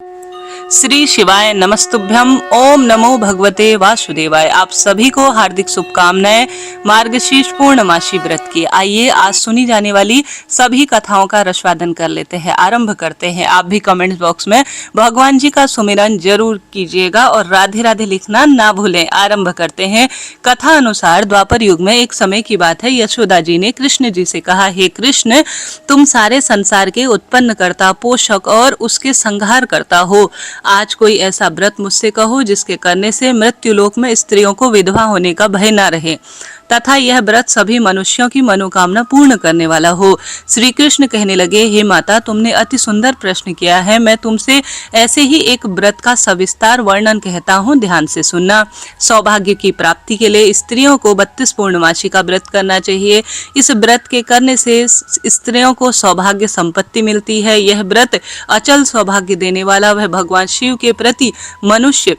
श्री शिवाय नमस्तुभ्यम। ओम नमो भगवते वासुदेवाय। आप सभी को हार्दिक शुभकामनाएं मार्गशीर्ष पूर्णमासी व्रत की। आइए आज सुनी जाने वाली सभी कथाओं का रसवादन कर लेते हैं, आरंभ करते हैं। आप भी कमेंट बॉक्स में भगवान जी का सुमिरन जरूर कीजिएगा और राधे राधे लिखना ना भूलें। आरंभ करते हैं। कथा अनुसार द्वापर युग में एक समय की बात है, यशोदा जी ने कृष्ण जी से कहा, हे कृष्ण, तुम सारे संसार के उत्पन्न करता, पोषक और उसके संहार करता हो। आज कोई ऐसा व्रत मुझसे कहो जिसके करने से मृत्युलोक में स्त्रियों को विधवा होने का भय न रहे तथा यह व्रत सभी मनुष्यों की मनोकामना पूर्ण करने वाला हो। श्री कृष्ण कहने लगे, हे माता, तुमने अति सुंदर प्रश्न किया है। मैं तुमसे ऐसे ही एक व्रत का सविस्तार वर्णन कहता हूँ, ध्यान से सुनना। सौभाग्य की प्राप्ति के लिए स्त्रियों को 32 पूर्णमासी का व्रत करना चाहिए। इस व्रत के करने से स्त्रियों को सौभाग्य संपत्ति मिलती है। यह व्रत अचल सौभाग्य देने वाला, वह भगवान शिव के प्रति मनुष्य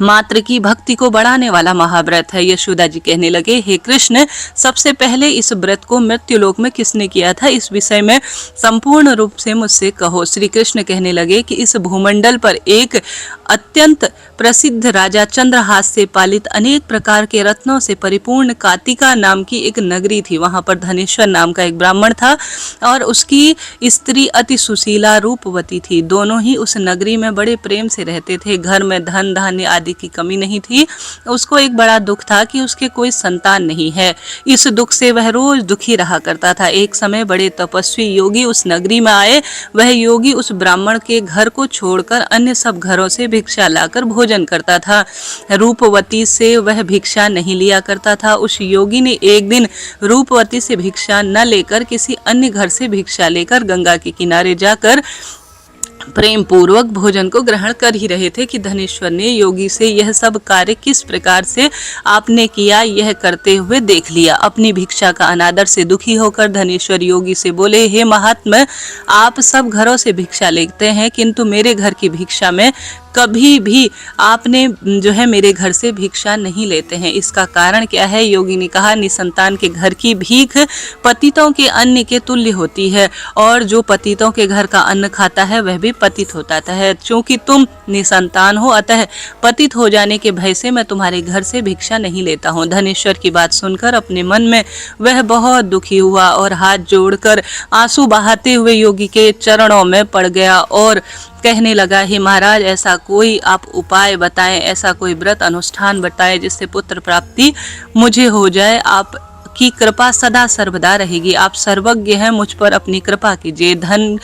मात्र की भक्ति को बढ़ाने वाला महाव्रत है। यशोदा जी कहने लगे, हे कृष्ण, सबसे पहले इस व्रत को मृत्युलोक में किसने किया था, इस विषय में संपूर्ण रूप से मुझसे कहो। श्री कृष्ण कहने लगे कि इस भूमंडल पर एक अत्यंत प्रसिद्ध राजा चंद्रहास से पालित अनेक प्रकार के रत्नों से परिपूर्ण कातिका नाम की एक नगरी थी। वहां पर धनेश्वर नाम का एक ब्राह्मण था और उसकी स्त्री अति सुशीला रूपवती थी। दोनों ही उस नगरी में बड़े प्रेम से रहते थे। घर में धन धान्य आदि की कमी नहीं थी। उसको एक बड़ा दुख था कि उसके कोई संतान नहीं है। इस दुख से वह रोज दुखी रहा करता था। एक समय बड़े तपस्वी योगी उस नगरी में आए। वह योगी उस ब्राह्मण के घर को छोड़कर अन्य सब घरों से भिक्षा लाकर भोजन करता था। रूपवती से वह भिक्षा नहीं लिया करता था। उस योगी ने एक दिन रूपवती से भिक्षा न लेकर किसी अन्य घर से भिक्षा लेकर गंगा के किनारे जाकर प्रेम पूर्वक भोजन को ग्रहण कर ही रहे थे कि धनेश्वर ने योगी से यह सब कार्य किस प्रकार से आपने किया यह करते हुए देख लिया। अपनी भिक्षा का अनादर से दुखी होकर धनेश्वर योगी से बोले, हे महात्मा, आप सब घरों से भिक्षा लेते हैं किंतु मेरे घर की भिक्षा में कभी भी आपने जो है मेरे घर से भिक्षा नहीं लेते हैं। इसका कारण क्या है? योगी ने कहा, निसंतान के घर की भीख पतितों के अन्न के तुल्य होती है और जो पतितों के घर का अन्न खाता है वह भी पतित होता है। चूंकि तुम निसंतान हो अतः पतित हो जाने के भय से मैं तुम्हारे घर से भिक्षा नहीं लेता हूँ। धनेश्वर की बात सुनकर अपने मन में वह बहुत दुखी हुआ और हाथ जोड़कर आंसू बहाते हुए योगी के चरणों में पड़ गया और कहने लगा, हे महाराज, ऐसा कोई आप उपाय बताएं, ऐसा कोई व्रत अनुष्ठान बताएं जिससे पुत्र प्राप्ति मुझे हो जाए। आप की कृपा सदा सर्वदा रहेगी। आप सर्वज्ञ हैं, मुझ पर अपनी कृपा कीजिए। धन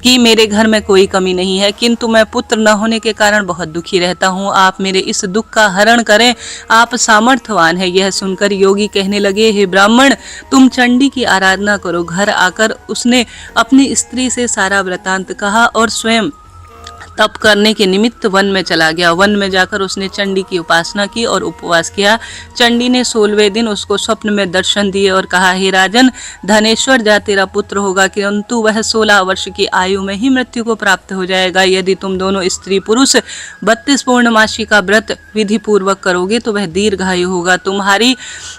की मेरे घर में कोई कमी नहीं है किंतु मैं पुत्र न होने के कारण बहुत दुखी रहता हूँ। आप मेरे इस दुख का हरण करें, आप सामर्थ्यवान हैं। यह सुनकर योगी कहने लगे, हे ब्राह्मण, तुम चंडी की आराधना करो। घर आकर उसने अपनी स्त्री से सारा वृतांत कहा और स्वयं तप करने के निमित्त वन में चला गया। वन में जाकर उसने चंडी की उपासना की और उपवास किया। चंडी ने 16वें दिन उसको स्वप्न में दर्शन दिए और कहा, हे राजन, धनेश्वर जा तेरा पुत्र होगा किंतु वह 16 वर्ष की आयु में ही मृत्यु को प्राप्त हो जाएगा। यदि तुम दोनों स्त्री पुरुष 32 पूर्णमासी का व्रत विधि पूर्वक करोगे तो वह दीर्घायु होगा। तुम्हारी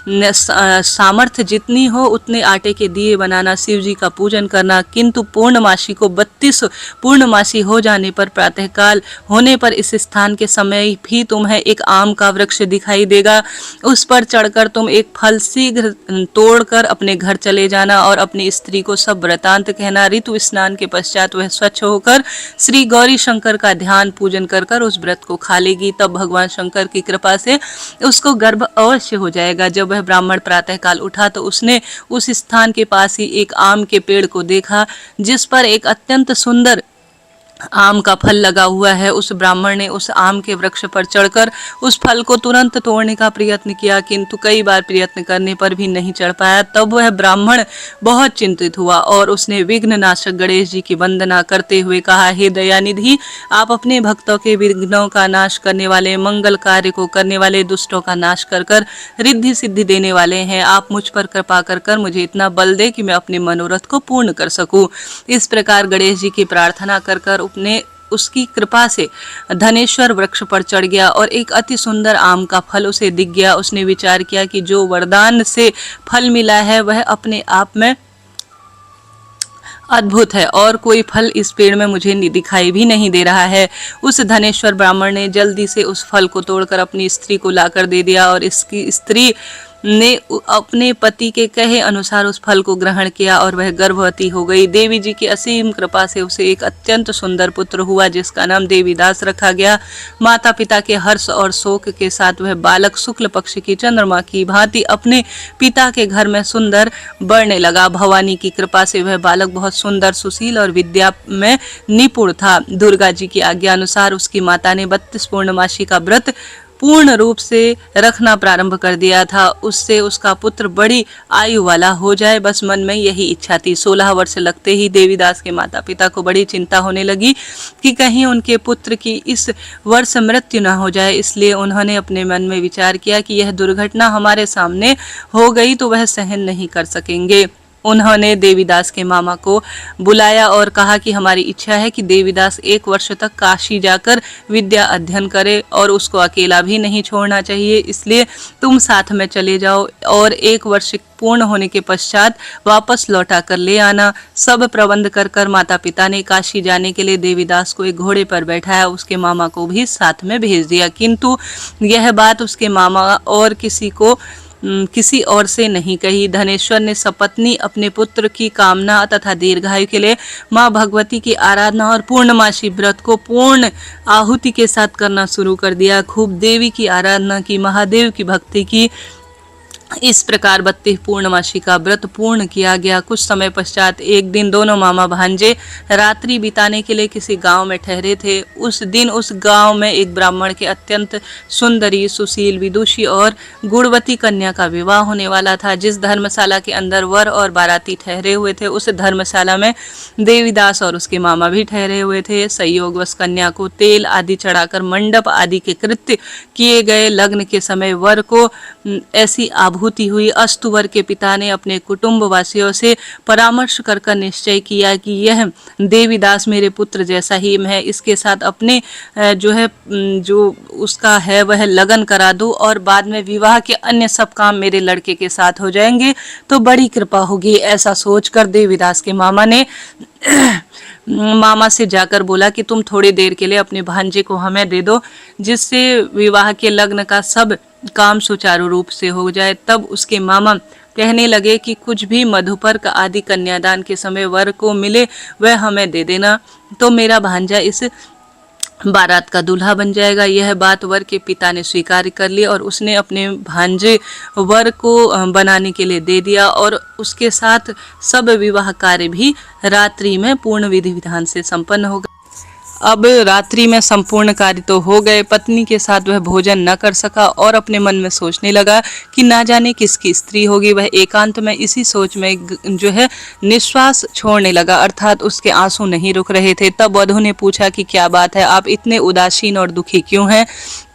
सामर्थ्य जितनी हो उतने आटे के दिए बनाना, शिव जी का पूजन करना, किंतु पूर्णमासी को 32 पूर्णमासी हो जाने पर प्रातःकाल होने पर इस स्थान के समय भी तुम्हें एक आम का वृक्ष दिखाई देगा। उस पर चढ़कर तुम एक फल शीघ्र तोड़कर अपने घर चले जाना और अपनी स्त्री को सब वृतांत कहना। ऋतु स्नान के पश्चात वह स्वच्छ होकर श्री गौरी शंकर का ध्यान पूजन कर उस व्रत को खा लेगी। तब भगवान शंकर की कृपा से उसको गर्भ अवश्य हो जाएगा। जब वह ब्राह्मण प्रातःकाल उठा तो उसने उस स्थान के पास ही एक आम के पेड़ को देखा जिस पर एक अत्यंत सुंदर आम का फल लगा हुआ है। उस ब्राह्मण ने उस आम के वृक्ष पर चढ़कर उस फल को तुरंत तोड़ने का प्रयत्न किया किंतु कई बार प्रयत्न करने पर भी नहीं चढ़ पाया। तब वह ब्राह्मण बहुत चिंतित हुआ और उसने विघ्न नाशक गणेश जी की वंदना करते हुए कहा, हे दयानिधि, आप अपने भक्तों के विघ्नों का नाश करने वाले, मंगल कार्य को करने वाले, दुष्टों का नाश कर रिद्धि सिद्धि देने वाले हैं। आप मुझ पर कृपा कर मुझे इतना बल दे कि मैं अपने मनोरथ को पूर्ण कर सकूं। इस प्रकार गणेश जी की प्रार्थना कर अपने उसकी कृपा से धनेश्वर वृक्ष पर चढ़ गया और एक अति सुंदर आम का फल उसे दिख गया। उसने विचार किया कि जो वरदान से फल मिला है वह अपने आप में अद्भुत है और कोई फल इस पेड़ में मुझे दिखाई भी नहीं दे रहा है। उस धनेश्वर ब्राह्मण ने जल्दी से उस फल को तोड़कर अपनी स्त्री को लाकर दे दिया और इसकी स्त्री ने अपने पति के कहे अनुसार उस फल को ग्रहण किया और वह गर्भवती हो गई। देवी जी की असीम कृपा से उसे एक अत्यंत सुंदर पुत्र हुआ जिसका नाम देवीदास रखा गया। माता पिता के हर्ष और शोक के साथ वह बालक शुक्ल पक्ष की चंद्रमा की भांति अपने पिता के घर में सुंदर बढ़ने लगा। भवानी की कृपा से वह बालक बहुत सुंदर, सुशील और विद्या में निपुण था। दुर्गा जी की आज्ञा अनुसार उसकी माता ने 32 पूर्णमासी का व्रत पूर्ण रूप से रखना प्रारंभ कर दिया था। उससे उसका पुत्र बड़ी आयु वाला हो जाए, बस मन में यही इच्छा थी। 16 वर्ष लगते ही देवीदास के माता पिता को बड़ी चिंता होने लगी कि कहीं उनके पुत्र की इस वर्ष मृत्यु न हो जाए। इसलिए उन्होंने अपने मन में विचार किया कि यह दुर्घटना हमारे सामने हो गई तो वह सहन नहीं कर सकेंगे। उन्होंने देवीदास के मामा को बुलाया और कहा कि हमारी इच्छा है कि देवीदास 1 वर्ष तक काशी जाकर विद्या अध्ययन करे और उसको अकेला भी नहीं छोड़ना चाहिए, इसलिए तुम साथ में चले जाओ और 1 वर्ष पूर्ण होने के पश्चात वापस लौटा कर ले आना। सब प्रबंध कर माता पिता ने काशी जाने के लिए देवीदास को एक घोड़े पर बैठाया, उसके मामा को भी साथ में भेज दिया। किंतु यह बात उसके मामा और किसी और से नहीं कही। धनेश्वर ने सपत्नी अपने पुत्र की कामना तथा दीर्घायु के लिए माँ भगवती की आराधना और पूर्णमासी व्रत को पूर्ण आहुति के साथ करना शुरू कर दिया। खूब देवी की आराधना की, महादेव की भक्ति की। इस प्रकार 32 पूर्णमासी का व्रत पूर्ण किया गया। कुछ समय पश्चात एक दिन दोनों मामा भांजे रात्रि बिताने के लिए किसी गांव में ठहरे थे। उस दिन उस गांव में एक ब्राह्मण के अत्यंत सुंदरी, सुशील, विदुषी और गुणवती कन्या का विवाह होने वाला था। जिस धर्मशाला के अंदर वर और बाराती ठहरे हुए थे, उस धर्मशाला में देवीदास और उसके मामा भी ठहरे हुए थे। संयोगवश कन्या को तेल आदि चढ़ाकर मंडप आदि के कृत्य किए गए। लग्न के समय वर को ऐसी आभूति हुई। अस्तुवर के पिता ने अपने कुटुंब वासियों से परामर्श कर निश्चय किया कि यह देवीदास मेरे पुत्र जैसा ही है, इसके साथ अपने जो उसका है वह लगन करा दो और बाद में विवाह के अन्य सब काम मेरे लड़के के साथ हो जाएंगे तो बड़ी कृपा होगी। ऐसा सोचकर देवीदास के मामा ने मामा से जाकर बोला कि तुम थोड़ी देर के लिए अपने भांजे को हमें दे दो, जिससे विवाह के लग्न का सब काम सुचारू रूप से हो जाए। तब उसके मामा कहने लगे कि कुछ भी मधुपर्क आदि कन्यादान के समय वर को मिले वह हमें दे देना, तो मेरा भांजा इस बारात का दूल्हा बन जाएगा। यह बात वर के पिता ने स्वीकार कर ली और उसने अपने भांजे वर को बनाने के लिए दे दिया और उसके साथ सब विवाह कार्य भी रात्रि में पूर्ण विधि विधान से संपन्न हो गया। अब रात्रि में संपूर्ण कार्य तो हो गए, पत्नी के साथ वह भोजन न कर सका और अपने मन में सोचने लगा कि ना जाने किसकी स्त्री होगी। वह एकांत में इसी सोच में निश्वास छोड़ने लगा, अर्थात उसके आंसू नहीं रुक रहे थे। तब वधू ने पूछा कि क्या बात है, आप इतने उदासीन और दुखी क्यों हैं?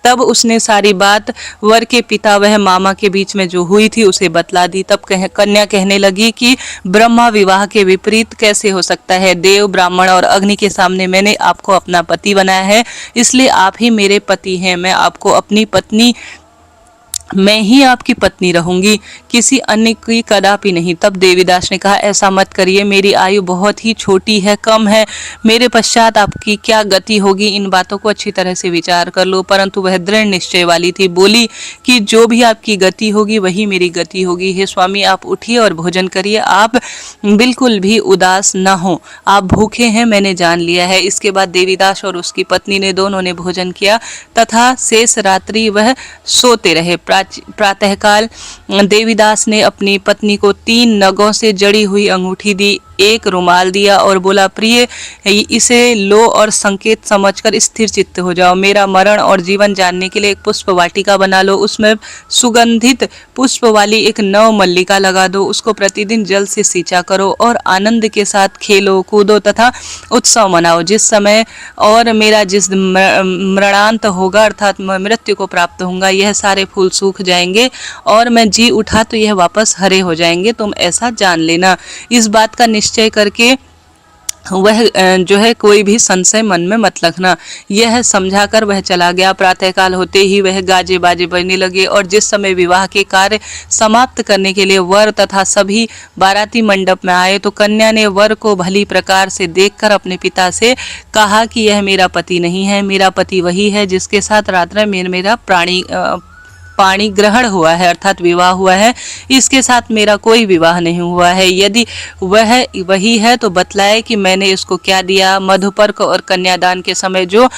तब उसने सारी बात वर के पिता वह मामा के बीच में जो हुई थी उसे बतला दी। तब कन्या कहने लगी कि ब्रह्मा विवाह के विपरीत कैसे हो सकता है? देव, ब्राह्मण और अग्नि के सामने मैंने आपको अपना पति बनाया है, इसलिए आप ही मेरे पति हैं। मैं आपको अपनी पत्नी, मैं ही आपकी पत्नी रहूंगी, किसी अन्य की कदापि नहीं। तब देवीदास ने कहा, ऐसा मत करिए, मेरी आयु बहुत ही छोटी है, कम है, मेरे पश्चात आपकी क्या गति होगी, इन बातों को अच्छी तरह से विचार कर लो। परंतु वह दृढ़ निश्चय वाली थी, बोली कि जो भी आपकी गति होगी वही मेरी गति होगी। हे स्वामी, आप उठिए और भोजन करिए, आप बिल्कुल भी उदास न हो, आप भूखे हैं, मैंने जान लिया है। इसके बाद देवीदास और उसकी पत्नी ने दोनों ने भोजन किया तथा शेष रात्रि वह सोते रहे। प्रातःकाल देवीदास ने अपनी पत्नी को 3 नगों से जड़ी हुई अंगूठी दी, एक रुमाल दिया और बोला, प्रिय, इसे लो और संकेत समझकर स्थिर चित्त हो जाओ। मेरा मरण और जीवन जानने के लिए एक पुष्प वाटिका बना लो, उसमें सुगंधित पुष्प वाली एक नव मल्लिका लगा दो, उसको प्रतिदिन जल से सींचा करो और आनंद के साथ खेलो, कूदो तथा उत्सव मनाओ। जिस समय और मेरा जिस मरणांत होगा, अर्थात मृत्यु को प्राप्त होगा, यह सारे फूल सूख जाएंगे और मैं जी उठा तो यह वापस हरे हो जाएंगे, तुम ऐसा जान लेना। इस बात का निश्चय करके वह जो है कोई भी संशय मन में मत रखना। यह समझाकर वह चला गया। प्रातःकाल होते ही वह गाजे बाजे बजने लगे और जिस समय विवाह के कार्य समाप्त करने के लिए वर तथा सभी बाराती मंडप में आए तो कन्या ने वर को भली प्रकार से देखकर अपने पिता से कहा कि यह मेरा पति नहीं है, मेरा पति वही है जिसके साथ रात्र में मेरा पाणी ग्रहण हुआ है, अर्थात विवाह हुआ है। इसके साथ मेरा कोई विवाह नहीं हुआ है। यदि वह वही है तो बतलाए कि मैंने इसको क्या दिया। मधुपर्क और कन्यादान के समय जो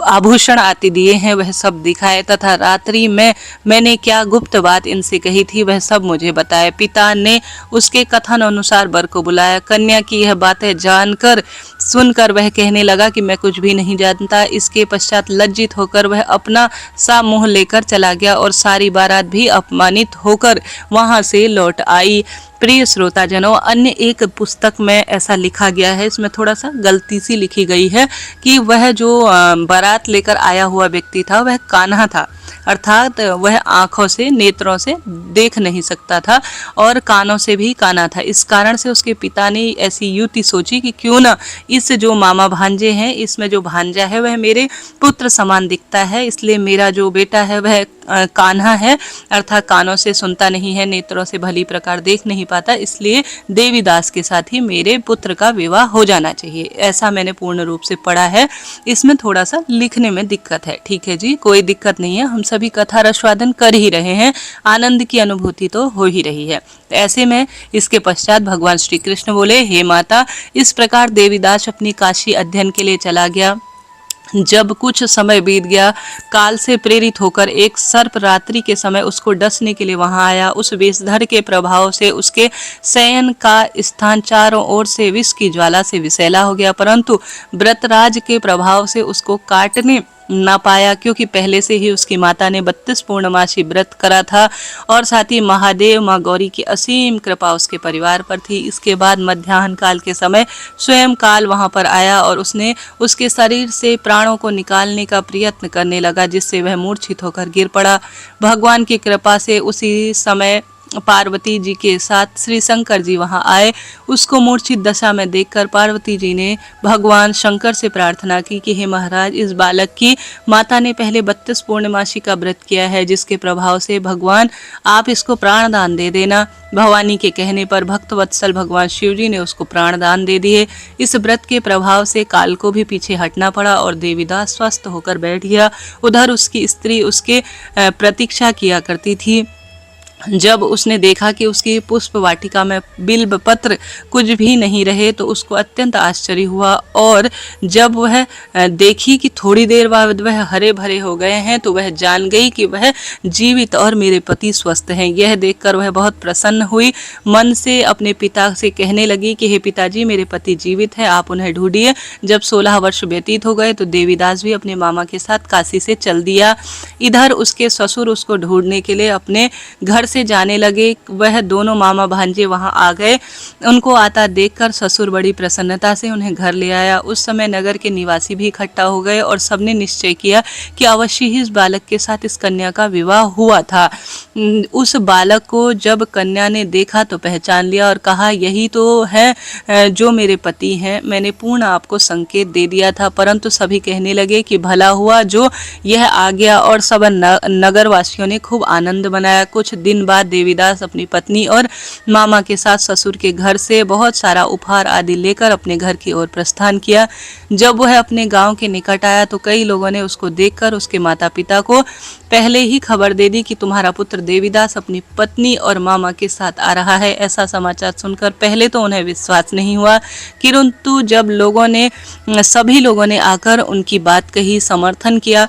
आभूषण आदि दिए हैं वह सब दिखाए तथा रात्रि में मैंने क्या गुप्त बात इनसे कही थी वह सब मुझे बताए। पिता ने उसके कथन अनुसार वर को बुलाया। कन्या की यह बातें जानकर सुनकर वह कहने लगा कि मैं कुछ भी नहीं जानता। इसके पश्चात लज्जित होकर वह अपना सा मुंह लेकर चला गया और सारी बारात भी अपमानित होकर वहां से लौट आई। प्रिय श्रोताजनों, अन्य एक पुस्तक में ऐसा लिखा गया है, इसमें थोड़ा सा गलती सी लिखी गई है कि वह जो बारात लेकर आया हुआ व्यक्ति था वह कान्हा था, अर्थात वह आंखों से नेत्रों से देख नहीं सकता था और कानों से भी काना था। इस कारण से उसके पिता ने ऐसी युक्ति सोची कि क्यों ना इस जो मामा भांजे हैं, इसमें जो भांजा है वह मेरे पुत्र समान दिखता है, इसलिए मेरा जो बेटा है वह कान्हा है, अर्थात कानों से सुनता नहीं है, नेत्रों से भली प्रकार देख नहीं पाता, इसलिए देवीदास के साथ ही मेरे पुत्र का विवाह हो जाना चाहिए। ऐसा मैंने पूर्ण रूप से पढ़ा है। इसमें थोड़ा सा लिखने में दिक्कत है, ठीक है जी, कोई दिक्कत नहीं है। हम सभी कथा रसवादन कर ही रहे हैं, आनंद की अनुभूति तो हो ही रही है। ऐसे में इसके पश्चात भगवान श्री कृष्ण बोले, हे माता, इस प्रकार देवीदास अपनी काशी अध्ययन के लिए चला गया। जब कुछ समय बीत गया, काल से प्रेरित होकर एक सर्प रात्रि के समय उसको डसने के लिए वहां आया। उस विषधर के प्रभाव से उसके शयन का स्थान चारों ओर से विष की ज्वाला से विषैला हो गया, परंतु व्रतराज के प्रभाव से उसको काटने ना पाया, क्योंकि पहले से ही उसकी माता ने 32 पूर्णमासी व्रत करा था और साथ ही महादेव माँ गौरी की असीम कृपा उसके परिवार पर थी। इसके बाद मध्याह्न काल के समय स्वयं काल वहां पर आया और उसने उसके शरीर से प्राणों को निकालने का प्रयत्न करने लगा, जिससे वह मूर्छित होकर गिर पड़ा। भगवान की कृपा से उसी समय पार्वती जी के साथ श्री शंकर जी वहां आए। उसको मूर्छित दशा में देखकर पार्वती जी ने भगवान शंकर से प्रार्थना की कि हे महाराज, इस बालक की माता ने पहले 32 पूर्णमासी का व्रत किया है, जिसके प्रभाव से भगवान आप इसको प्राणदान दे देना। भवानी के कहने पर भक्त वत्सल भगवान शिव जी ने उसको प्राणदान दे दिए। इस व्रत के प्रभाव से काल को भी पीछे हटना पड़ा और देवीदास स्वस्थ होकर बैठ गया। उधर उसकी स्त्री उसके प्रतीक्षा किया करती थी। जब उसने देखा कि उसकी पुष्प वाटिका में बिल्व पत्र कुछ भी नहीं रहे तो उसको अत्यंत आश्चर्य हुआ, और जब वह देखी कि थोड़ी देर बाद वह हरे भरे हो गए हैं तो वह जान गई कि वह जीवित और मेरे पति स्वस्थ हैं। यह देखकर वह बहुत प्रसन्न हुई। मन से अपने पिता से कहने लगी कि हे पिताजी, मेरे पति जीवित हैं, आप उन्हें ढूंढिए। जब 16 वर्ष व्यतीत हो गए तो देवीदास भी अपने मामा के साथ काशी से चल दिया। इधर उसके ससुर उसको ढूंढने के लिए अपने घर से जाने लगे। वह दोनों मामा भांजे वहां आ गए। उनको आता देखकर ससुर बड़ी प्रसन्नता से उन्हें घर ले आया। उस समय नगर के निवासी भी इकट्ठा हो गए और सबने निश्चय किया कि अवश्य ही इस बालक के साथ इस कन्या का विवाह हुआ था। उस बालक को जब कन्या ने देखा तो पहचान लिया और कहा, यही तो है जो मेरे पति हैं। मैंने पूर्ण आपको संकेत दे दिया था, परंतु सभी कहने लगे कि भला हुआ जो यह आ गया, और सब नगर वासियों ने खूब आनंद मनाया। कुछ दिन बाद देवीदास अपनी पत्नी और मामा के साथ ससुर के घर से बहुत सारा उपहार आदि लेकर अपने घर की ओर प्रस्थान किया। जब वह अपने गांव के निकट आया तो कई लोगों ने उसको देखकर उसके माता पिता को पहले ही खबर दे दी कि तुम्हारा पुत्र देवीदास अपनी पत्नी और मामा के साथ आ रहा है। ऐसा समाचार सुनकर पहले तो उन्हें विश्वास नहीं हुआ, किंतु जब सभी लोगों ने आकर उनकी बात कही, समर्थन किया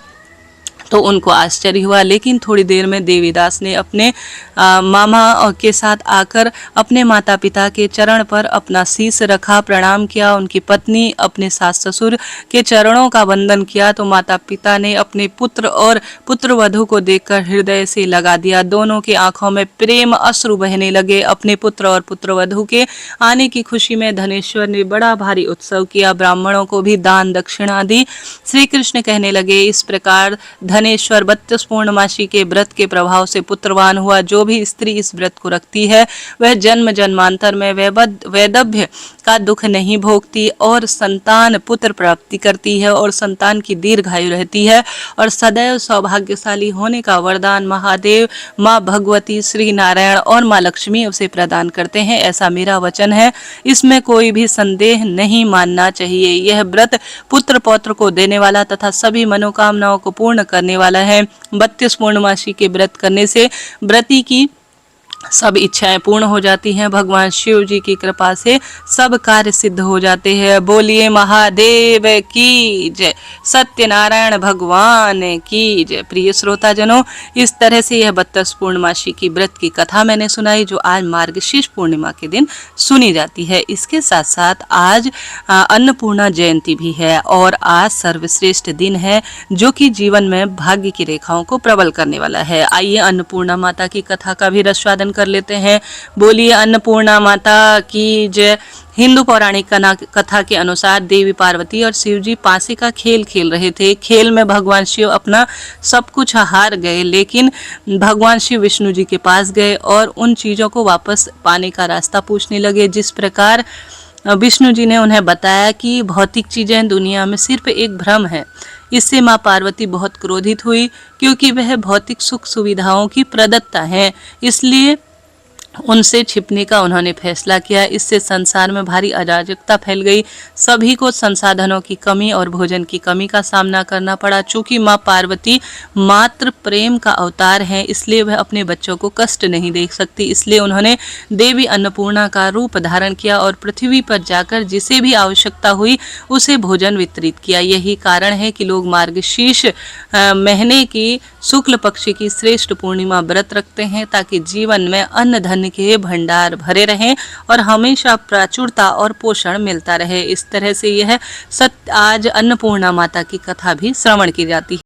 तो उनको आश्चर्य हुआ। लेकिन थोड़ी देर में देवीदास ने अपने मामा के साथ आकर अपने माता पिता के चरण पर अपना शीश रखा, प्रणाम किया। उनकी पत्नी अपने सास ससुर के चरणों का वंदन किया तो माता पिता ने अपने पुत्र और पुत्रवधू को देखकर हृदय से लगा दिया। दोनों की आंखों में प्रेम अश्रु बहने लगे। अपने पुत्र और पुत्रवधू के आने की खुशी में धनेश्वर ने बड़ा भारी उत्सव किया। ब्राह्मणों को भी दान दक्षिणा दी। श्री कृष्ण कहने लगे, इस प्रकार धनेश्वर 32 पूर्णमासी के व्रत के प्रभाव से पुत्रवान हुआ। जो भी स्त्री इस व्रत को रखती है वह जन्म जन्मांतर में वैधव्य का दुख नहीं भोगती और संतान पुत्र प्राप्ति करती है और संतान की दीर्घायु रहती है और सदैव सौभाग्यशाली होने का वरदान महादेव, माँ भगवती, श्री नारायण और माँ लक्ष्मी उसे प्रदान करते हैं। ऐसा मेरा वचन है, इसमें कोई भी संदेह नहीं मानना चाहिए। यह व्रत पुत्र पौत्र को देने वाला तथा सभी मनोकामनाओं को पूर्ण करने वाला है। 32 पूर्णमासी के व्रत करने से व्रती की सब इच्छाएं पूर्ण हो जाती हैं। भगवान शिव जी की कृपा से सब कार्य सिद्ध हो जाते हैं। बोलिए महादेव की जय, सत्यनारायण भगवान की जय। प्रिय श्रोताजनों, इस तरह से यह 32 पूर्णमासी की व्रत की कथा मैंने सुनाई जो आज मार्गशीर्ष पूर्णिमा के दिन सुनी जाती है। इसके साथ साथ आज अन्नपूर्णा जयंती भी है और आज सर्वश्रेष्ठ दिन है जो कि जीवन में भाग्य की रेखाओं को प्रबल करने वाला है। आइए अन्नपूर्णा माता की कथा का भी रसवादन कर लेते हैं। बोलिए अन्नपूर्णा माता की जय। हिंदू पौराणिक कथा के अनुसार देवी पार्वती और शिव जी पासे का खेल खेल रहे थे। खेल में भगवान शिव अपना सब कुछ हार गए, लेकिन भगवान शिव विष्णु जी के पास गए और उन चीजों को वापस पाने का रास्ता पूछने लगे। जिस प्रकार विष्णु जी ने उन्हें बताया कि भौतिक चीजें दुनिया में सिर्फ एक भ्रम है। इससे माँ पार्वती बहुत क्रोधित हुई क्योंकि वह भौतिक सुख सुविधाओं की प्रदत्ता हैं, इसलिए उनसे छिपने का उन्होंने फैसला किया। इससे संसार में भारी अराजकता फैल गई। सभी को संसाधनों की कमी और भोजन की कमी का सामना करना पड़ा। चूंकि माँ पार्वती मात्र प्रेम का अवतार हैं, इसलिए वह अपने बच्चों को कष्ट नहीं दे सकती। इसलिए उन्होंने देवी अन्नपूर्णा का रूप धारण किया और पृथ्वी पर जाकर जिसे भी आवश्यकता हुई उसे भोजन वितरित किया। यही कारण है कि लोग मार्गशीर्ष महीने की शुक्ल पक्ष की श्रेष्ठ पूर्णिमा व्रत रखते हैं ताकि जीवन में अन्न धन के भंडार भरे रहें और हमेशा प्राचुरता और पोषण मिलता रहे। इस तरह से यह आज अन्नपूर्णा माता की कथा भी श्रवण की जाती है।